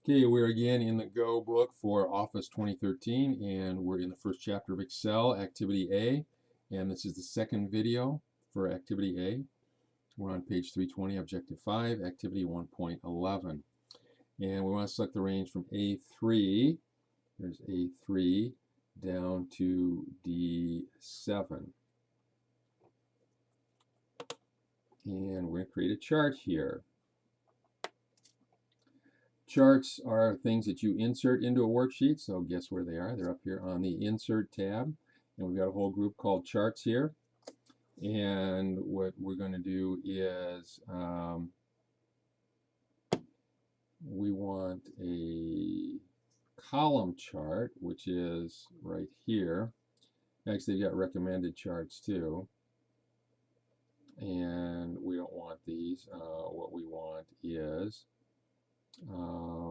Okay, we're again in the Go book for Office 2013, and we're in the first chapter of Excel, Activity A, and this is the second video for Activity A. We're on page 320, Objective 5, Activity 1.11. And we want to select the range from A3, there's A3, down to D7. And we're going to create a chart here. Charts are things that you insert into a worksheet, so guess where they are? They're up here on the Insert tab, and we've got a whole group called Charts here. And what we're going to do is we want a column chart, which is right here. Actually, they've got recommended charts too, and we don't want these. What we want is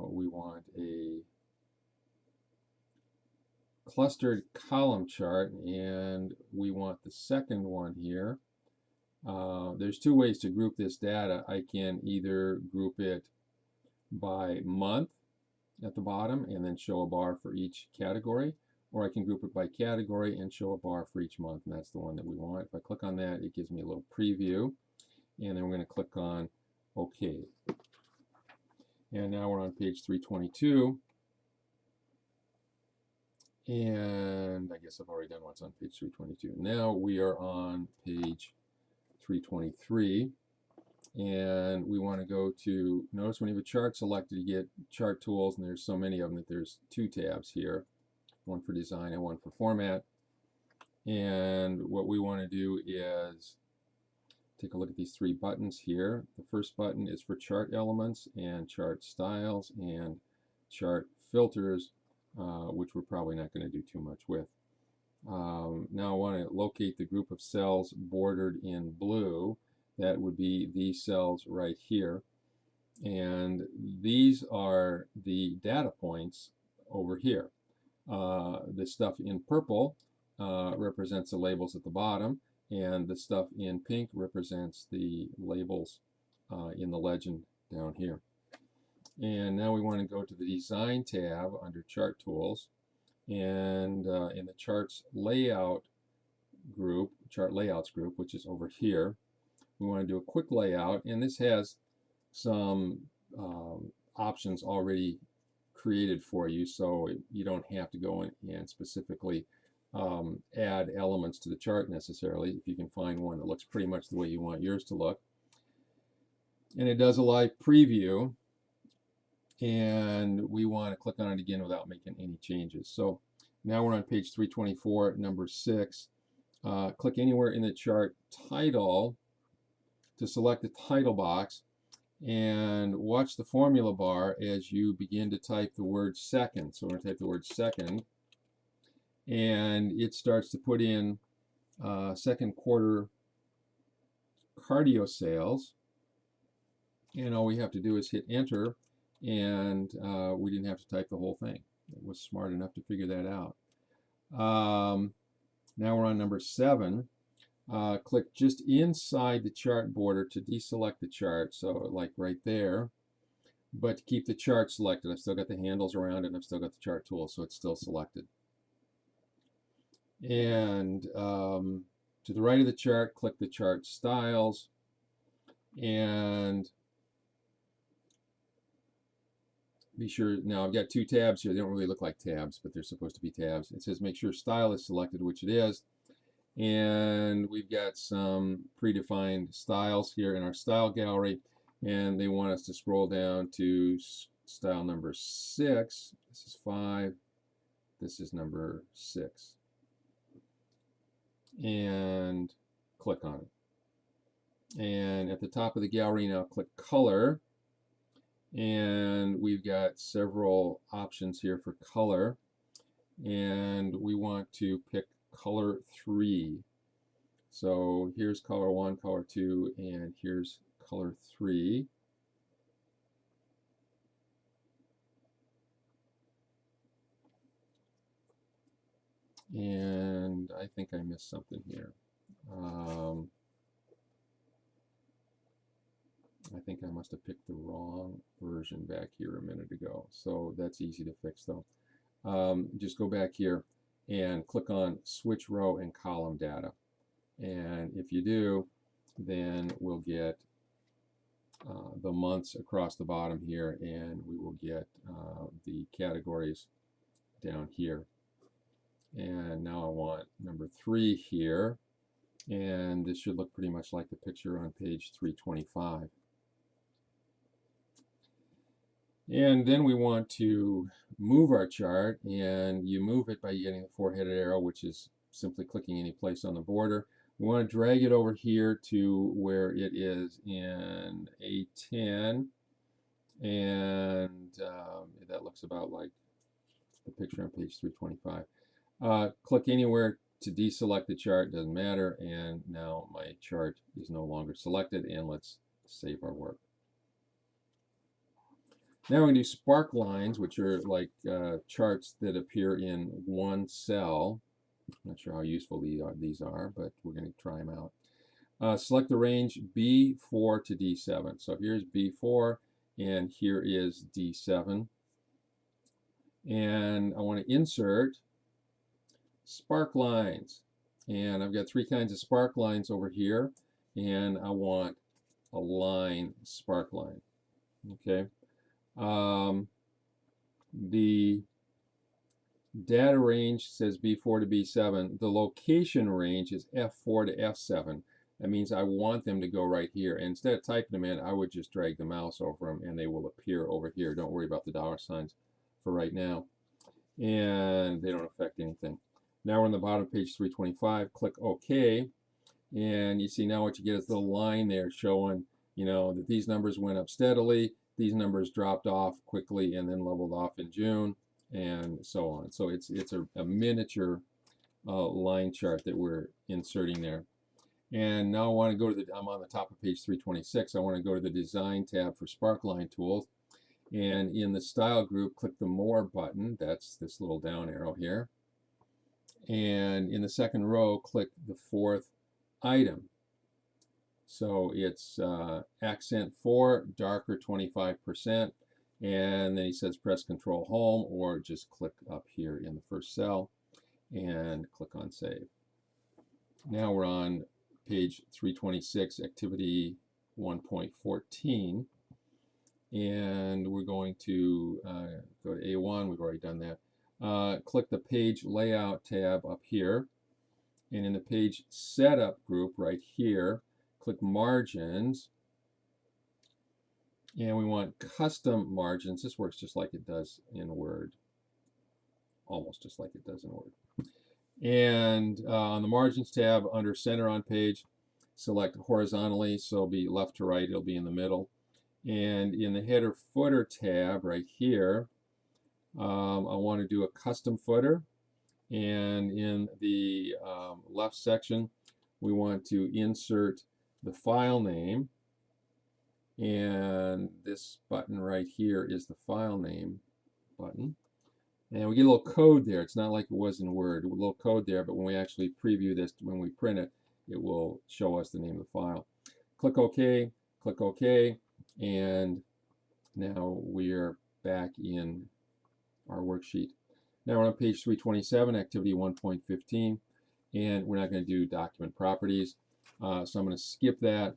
we want a clustered column chart, and we want the second one here. There's two ways to group this data. I can either group it by month at the bottom and then show a bar for each category, or I can group it by category and show a bar for each month, and that's the one that we want. If I click on that, it gives me a little preview, and then we're going to click on OK. And now we're on page 322. And I guess I've already done what's on page 322. Now we are on page 323, and we want to go to, notice when you have a chart selected, you get chart tools, and there's so many of them that there's two tabs here, one for design and one for format. And what we want to do is take a look at these three buttons here. The first button is for chart elements and chart styles and chart filters, which we're probably not going to do too much with. Now I want to locate the group of cells bordered in blue. That would be these cells right here. And these are the data points over here. The stuff in purple represents the labels at the bottom, and the stuff in pink represents the labels in the legend down here. And now we want to go to the Design tab under Chart Tools, and in the Charts Layout group, Chart Layouts group, which is over here, we want to do a quick layout, and this has some options already created for you, so you don't have to go in and specifically add elements to the chart necessarily, if you can find one that looks pretty much the way you want yours to look. And it does a live preview, and we want to click on it again without making any changes. So now we're on page 324, number 6. Click anywhere in the chart title to select the title box, and watch the formula bar as you begin to type the word second. So we're going to type the word second, and it starts to put in second quarter cardio sales, and all we have to do is hit enter, and we didn't have to type the whole thing. It was smart enough to figure that out. Now we're on number 7. Click just inside the chart border to deselect the chart, so like right there, but to keep the chart selected. I've still got the handles around it, and I've still got the chart tool, so it's still selected. And to the right of the chart, click the chart styles, and be sure, now I've got two tabs here. They don't really look like tabs, but they're supposed to be tabs. It says make sure style is selected, which it is. And we've got some predefined styles here in our style gallery, and they want us to scroll down to style number 6. This is 5. This is number 6. And click on it. And at the top of the gallery now, click color. And we've got several options here for color, and we want to pick color 3. So here's color 1, color 2, and here's color 3. And I think I missed something here. I think I must have picked the wrong version back here a minute ago. So that's easy to fix though. Just go back here and click on Switch Row and Column Data. And if you do, then we'll get the months across the bottom here, and we will get the categories down here. And now I want number 3 here, and this should look pretty much like the picture on page 325. And then we want to move our chart, and you move it by getting the 4-headed arrow, which is simply clicking any place on the border. We want to drag it over here to where it is in A10, and that looks about like the picture on page 325. Click anywhere to deselect the chart, doesn't matter, and now my chart is no longer selected, and let's save our work. Now we can do spark lines, which are like charts that appear in one cell. I'm not sure how useful these are, but we're going to try them out. Select the range B4 to D7. So here's B4, and here is D7. And I want to insert spark lines. And I've got 3 kinds of spark lines over here, and I want a line spark line. Okay. The data range says B4 to B7. The location range is F4 to F7. That means I want them to go right here. And instead of typing them in, I would just drag the mouse over them, and they will appear over here. Don't worry about the dollar signs for right now. And they don't affect anything. Now we're on the bottom of page 325. Click OK. And you see now what you get is the line there showing, that these numbers went up steadily. These numbers dropped off quickly and then leveled off in June, and so on. So it's a miniature line chart that we're inserting there. And now I want to go to I'm on the top of page 326. I want to go to the Design tab for Sparkline Tools. And in the Style group, click the More button. That's this little down arrow here. And in the second row, click the 4th item. So it's accent 4, darker 25%, and then he says press Control Home, or just click up here in the first cell and click on Save. Now we're on page 326, activity 1.14, and we're going to go to A1. We've already done that. Click the Page Layout tab up here, and in the Page Setup group right here, click Margins, and we want Custom Margins. This works just like it does in Word, almost just like it does in Word. And on the Margins tab, under Center on Page, select horizontally, so it'll be left to right, it'll be in the middle. And in the Header Footer tab right here, I want to do a custom footer, and in the left section, we want to insert the file name, and this button right here is the file name button, and we get a little code there. It's not like it was in Word, a little code there, but when we actually preview this, when we print it, it will show us the name of the file. Click OK, and now we're back in our worksheet. Now we're on page 327, activity 1.15, and we're not going to do document properties, so I'm going to skip that.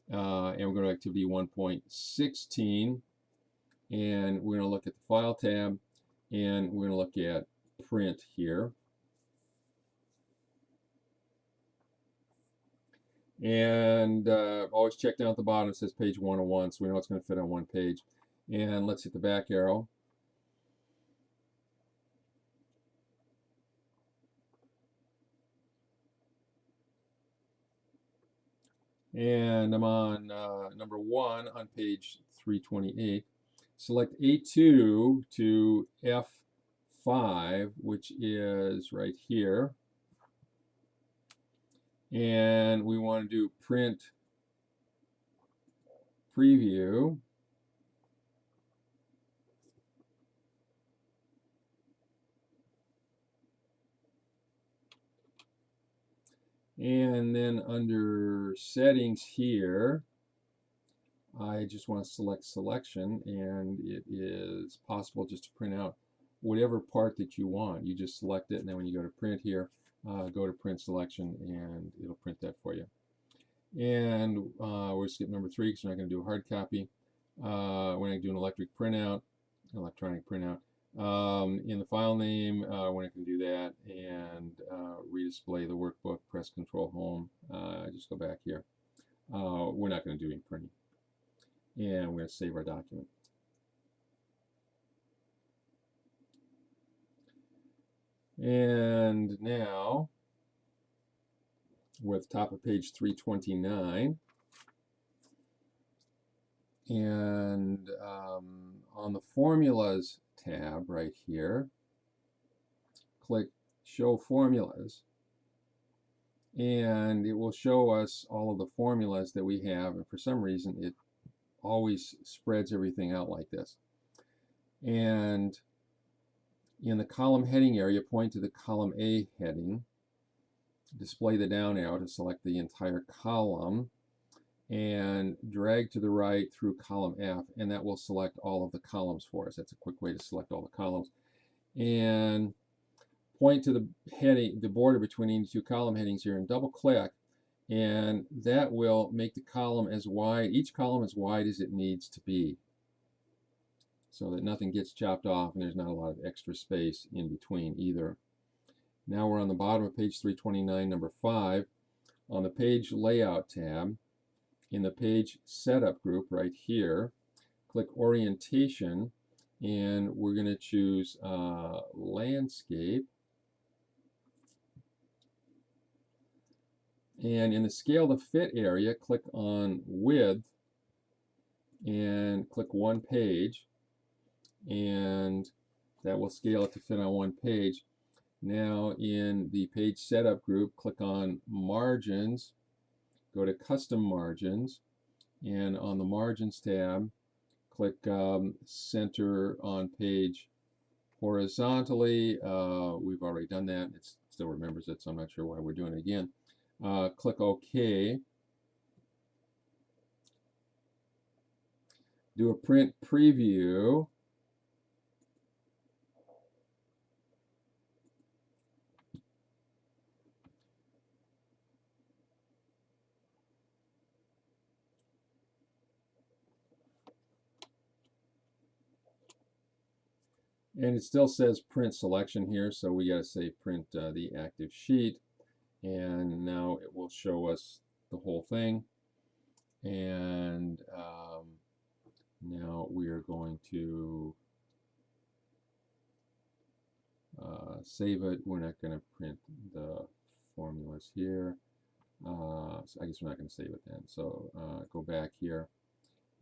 And we're going to activity 1.16, and we're going to look at the File tab, and we're going to look at Print here. And always check down at the bottom. It says page 101, so we know it's going to fit on one page. And let's hit the back arrow. And I'm on number 1 on page 328. Select A2 to F5, which is right here. And we want to do print preview. And then under settings here, I just want to select selection, and it is possible just to print out whatever part that you want. You just select it, and then when you go to print here, go to print selection, and it'll print that for you. And we'll skip number 3 because we're not going to do a hard copy. We're going to do an electronic printout. In the file name, we're not going to do that. And redisplay the workbook, press Control Home. Just go back here. We're not going to do any printing. And we're going to save our document. And now we're at the top of page 329. And on the Formulas tab right here, click Show Formulas. And it will show us all of the formulas that we have. And for some reason, it always spreads everything out like this. And in the column heading area, point to the column A heading, display the down arrow to select the entire column, and drag to the right through column F, and that will select all of the columns for us. That's a quick way to select all the columns. And point to the heading, the border between the two column headings here, and double click, and that will make the column as wide, each column as wide as it needs to be, so that nothing gets chopped off and there's not a lot of extra space in between either. Now we're on the bottom of page 329, number 5. On the page layout tab, in the page setup group right here, click orientation, and we're going to choose landscape. And in the scale to fit area, click on width and click one page, and that will scale it to fit on one page. Now in the page setup group, click on margins, go to custom margins, and on the margins tab, click center on page horizontally. We've already done that. It still remembers it, so I'm not sure why we're doing it again. Click OK. Do a print preview. And it still says print selection here, so we got to say print the active sheet. And now it will show us the whole thing. And now we are going to save it. We're not going to print the formulas here. So I guess we're not going to save it then. So go back here.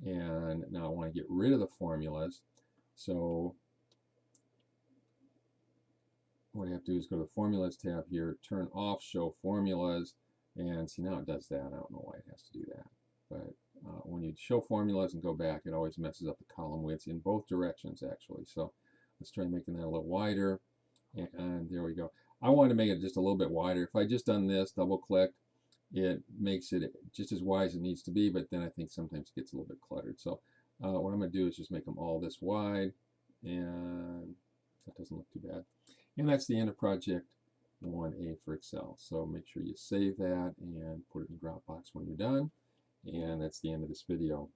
And now I want to get rid of the formulas. So what I have to do is go to the Formulas tab here, turn off Show Formulas, and see, now it does that. I don't know why it has to do that. But when you show formulas and go back, it always messes up the column widths in both directions, actually. So let's try making that a little wider, and there we go. I want to make it just a little bit wider. If I just done this, double-clicked, it makes it just as wide as it needs to be, but then I think sometimes it gets a little bit cluttered. So what I'm going to do is just make them all this wide, and that doesn't look too bad. And that's the end of project 1A for Excel. So make sure you save that and put it in Dropbox when you're done. And that's the end of this video.